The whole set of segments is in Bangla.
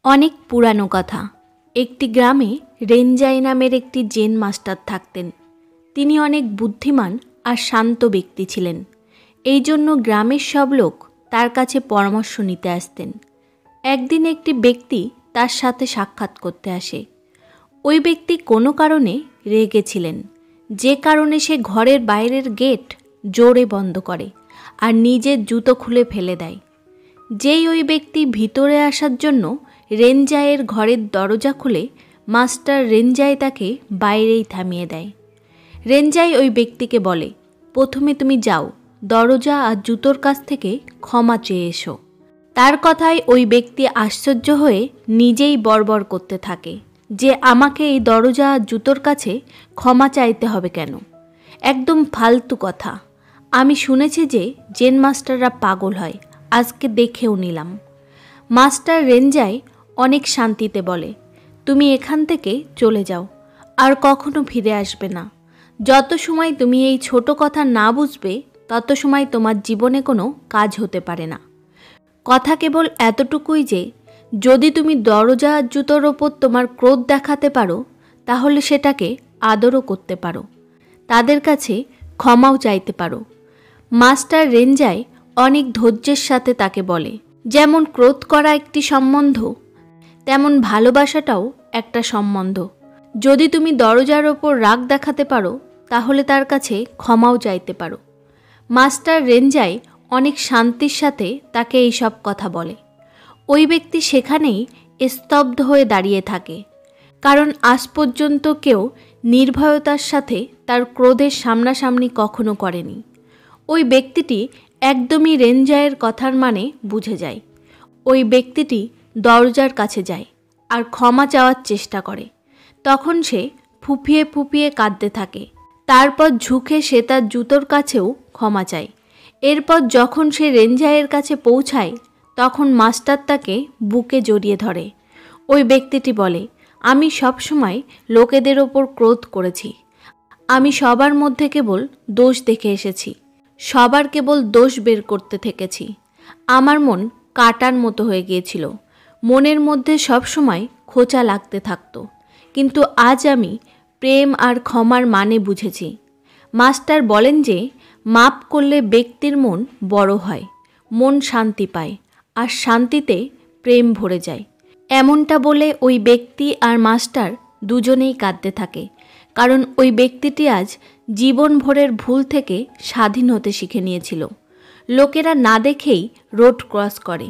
অনেক পুরানো কথা। একটি গ্রামে রেঞ্জাই নামের একটি জেন মাস্টার থাকতেন। তিনি অনেক বুদ্ধিমান আর শান্ত ব্যক্তি ছিলেন। এই জন্য গ্রামের সব লোক তার কাছে পরামর্শ নিতে আসতেন। একদিন একটি ব্যক্তি তার সাথে সাক্ষাৎ করতে আসে। ওই ব্যক্তি কোনো কারণে রেগেছিলেন, যে কারণে সে ঘরের বাইরের গেট জোরে বন্ধ করে আর নিজের জুতো খুলে ফেলে দেয়। যেই ওই ব্যক্তি ভিতরে আসার জন্য রেঞ্জাইয়ের ঘরের দরজা খুলে, মাস্টার রেঞ্জাই তাকে বাইরেই থামিয়ে দেয়। রেঞ্জাই ওই ব্যক্তিকে বলে, প্রথমে তুমি যাও, দরজা আর জুতোর কাছ থেকে ক্ষমা চেয়ে এসো। তার কথায় ওই ব্যক্তি আশ্চর্য হয়ে নিজেই বড়বড় করতে থাকে যে আমাকে এই দরজা আর জুতোর কাছে ক্ষমা চাইতে হবে কেন? একদম ফালতু কথা। আমি শুনেছি যে জেন মাস্টাররা পাগল হয়, আজকে দেখেও নিলাম। মাস্টার রেঞ্জাই অনেক শান্তিতে বলে, তুমি এখান থেকে চলে যাও, আর কখনো ফিরে আসবে না। যত সময় তুমি এই ছোট কথা না বুঝবে, তত সময় তোমার জীবনে কোনো কাজ হতে পারে না। কথা কেবল এতটুকুই যে যদি তুমি দরজা আর জুতোর ওপর তোমার ক্রোধ দেখাতে পারো, তাহলে সেটাকে আদরও করতে পারো, তাদের কাছে ক্ষমাও চাইতে পারো। মাস্টার রেঞ্জাই অনেক ধৈর্যের সাথে তাকে বলে, যেমন ক্রোধ করা একটি সম্বন্ধ, তেমন ভালোবাসাটাও একটা সম্বন্ধ। যদি তুমি দরজার ওপর রাগ দেখাতে পারো, তাহলে তার কাছে ক্ষমাও চাইতে পারো। মাস্টার রেঞ্জাই অনেক শান্তির সাথে তাকে এই সব কথা বলে। ওই ব্যক্তি সেখানেই স্তব্ধ হয়ে দাঁড়িয়ে থাকে, কারণ আজ পর্যন্ত কেউ নির্ভয়তার সাথে তার ক্রোধের সামনাসামনি কখনো করেনি। ওই ব্যক্তিটি একদমই রেঞ্জাইয়ের কথার মানে বুঝে যায়। ওই ব্যক্তিটি দরজার কাছে যায় আর ক্ষমা চাওয়ার চেষ্টা করে। তখন সে ফুঁপিয়ে ফুঁপিয়ে কাঁদতে থাকে। তারপর ঝুঁকে সে তার জুতোর কাছেও ক্ষমা চায়। এরপর যখন সে রেঞ্জাইয়ের কাছে পৌঁছায়, তখন মাস্টার তাকে বুকে জড়িয়ে ধরে। ওই ব্যক্তিটি বলে, আমি সবসময় লোকেদের ওপর ক্রোধ করেছি। আমি সবার মধ্যে কেবল দোষ দেখে এসেছি, সবার কেবল দোষ বের করতে থেকেছি। আমার মন কাটার মতো হয়ে গিয়েছিল, মনের মধ্যে সবসময় খোঁচা লাগতে থাকতো। কিন্তু আজ আমি প্রেম আর ক্ষমার মানে বুঝেছি। মাস্টার বলেন যে মাপ করলে ব্যক্তির মন বড় হয়, মন শান্তি পায়, আর শান্তিতে প্রেম ভরে যায়। এমনটা বলে ওই ব্যক্তি আর মাস্টার দুজনেই কাঁদতে থাকে, কারণ ওই ব্যক্তিটি আজ জীবন ভরের ভুল থেকে স্বাধীন হতে শিখে নিয়েছিল। লোকেরা না দেখেই রোড ক্রস করে,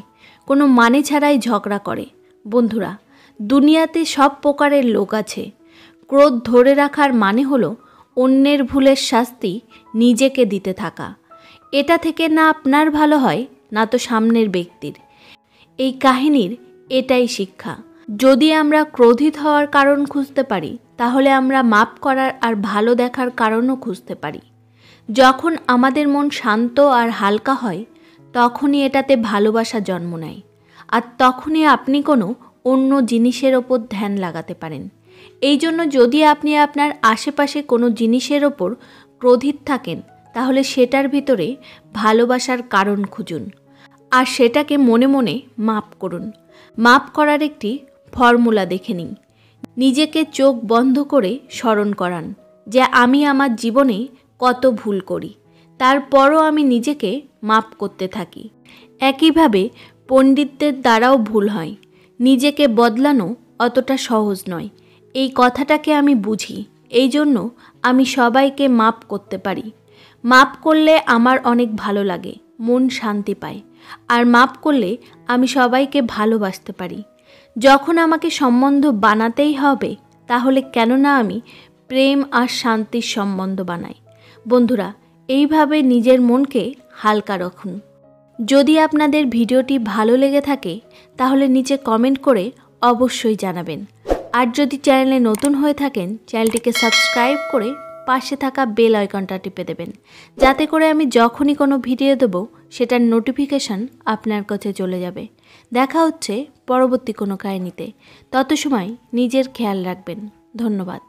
কোনো মানে ছাড়াই ঝগড়া করে। বন্ধুরা, দুনিয়াতে সব প্রকারের লোক আছে। ক্রোধ ধরে রাখার মানে হলো অন্যের ভুলের শাস্তি নিজেকে দিতে থাকা। এটা থেকে না আপনার ভালো হয়, না তো সামনের ব্যক্তির। এই কাহিনীর এটাই শিক্ষা। যদি আমরা ক্রোধিত হওয়ার কারণ খুঁজতে পারি, তাহলে আমরা মাপ করার আর ভালো দেখার কারণও খুঁজতে পারি। যখন আমাদের মন শান্ত আর হালকা হয়, তখনই এটাতে ভালোবাসা জন্ম নেয়, আর তখনই আপনি কোনো অন্য জিনিসের ওপর ধ্যান লাগাতে পারেন। এই জন্য যদি আপনি আপনার আশেপাশে কোনো জিনিসের ওপর ক্রোধিত থাকেন, তাহলে সেটার ভিতরে ভালোবাসার কারণ খুঁজুন, আর সেটাকে মনে মনে মাপ করুন। মাপ করার একটি ফর্মুলা দেখে নিন। নিজেকে চোখ বন্ধ করে স্মরণ করান যে আমি আমার জীবনে কত ভুল করি, তারপরও আমি নিজেকে মাপ করতে থাকি। একইভাবে পণ্ডিতদের দ্বারাও ভুল হয়, নিজেকে বদলানো অতটা সহজ নয়। এই কথাটাকে আমি বুঝি, এই জন্য আমি সবাইকে মাপ করতে পারি। মাপ করলে আমার অনেক ভালো লাগে, মন শান্তি পায়, আর মাপ করলে আমি সবাইকে ভালোবাসতে পারি। যখন আমাকে সম্বন্ধ বানাতেই হবে, তাহলে কেন না আমি প্রেম আর শান্তির সম্বন্ধ বানাই। বন্ধুরা, এইভাবে নিজের মনকে হালকা রাখুন। যদি আপনাদের ভিডিওটি ভালো লেগে থাকে, তাহলে নিচে কমেন্ট করে অবশ্যই জানাবেন। আর যদি চ্যানেলে নতুন হয়ে থাকেন, চ্যানেলটিকে সাবস্ক্রাইব করে পাশে থাকা বেল আইকনটা টিপে দেবেন, যাতে করে আমি যখনই কোনো ভিডিও দেব, সেটার নোটিফিকেশান আপনার কাছে চলে যাবে। দেখা হচ্ছে পরবর্তী কোনো কাহিনীতে। তত সময় নিজের খেয়াল রাখবেন। ধন্যবাদ।